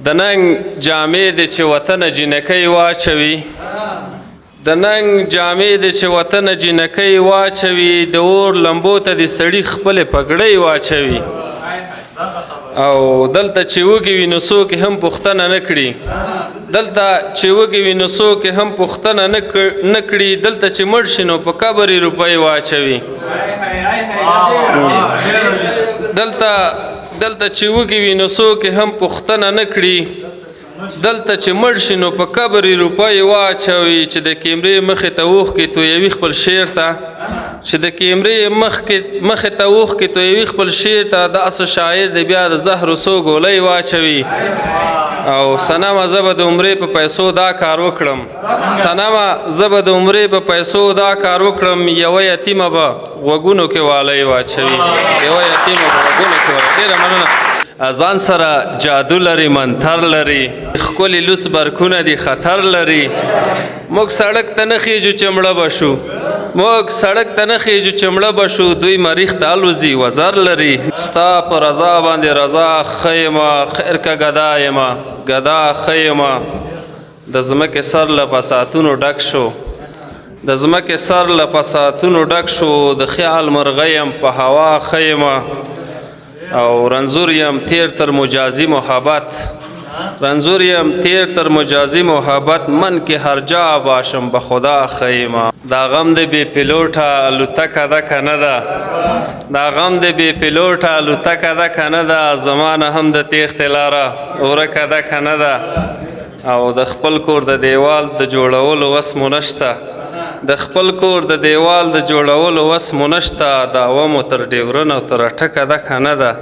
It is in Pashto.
د ننګ جامې دې چې وطن جنکۍ واچوي د ننګ جامې دې چې وطن جنکۍ واچوي د اور لمبو ته دې سړي خپلې پګړۍ واچوي او دلته چې وږي وي نو څوک هم پوښتنه نه کړي دلته چې وږي وي نو څوک هم پوښتنه نه کړي دلته چې مړ شي نو په قبر یې روپۍ واچوي دلته چې وږي وي نو څوک هم پوښتنه نه کړي دلته چې مړ شي نو په قبر یې روپۍ واچوي چې د کیمرې مخې ته اوښکې تویوي خپل شعر ته چې د کیمرې مخې ته اوښکې تویوي خپل شعر ته داسې شاعر دی بیا د زهرو څو ګولۍ واچوي او صنمه زه به د عمرې په پیسو دا کار وکړم صنمه زه به د عمرې په پیسو دا کار وکړم یوه یتیمه به غوږونو کې والی واچوي یوه یتیمه به غوږونو کې والی. ډېره مننه. ځان سره جادو لري منتر لري ښکلي لوڅ برکونه دي خطر لري موږ سړک ته نه خیږو چې مړه به شو موږ سړک ته نه خیږو چې مړه به شو دوی مریخ ته الوځي وزر لري ستا په رضا باندې رضا ښه یمه خیر که ګدا یمه ګدا ښه یمه د ځمکې سر له فساتونو ډک شو د ځمکې سر له فساتونو ډک شو د خیال مرغه یم په هوا ښه یمه او رنځور یم تیر تر مجازي محبت رنځور یم تیر تر مجازي محبت من کې هر جا باشم به خدا ښه یمه دا غم د بې پیلوټه الوتکه ده که نه ده دا غم د بې پیلوټه الوتکه ده که نه ده زما نه هم د تېښتې لاره ورکه ده که نه ده او د خپل کور د دیوال د جوړولو وس مو نشته د خپل کور د دیوال د جوړولو وس مو نشته دعوه مو تر ډیورن او تر اټکه ده که نه ده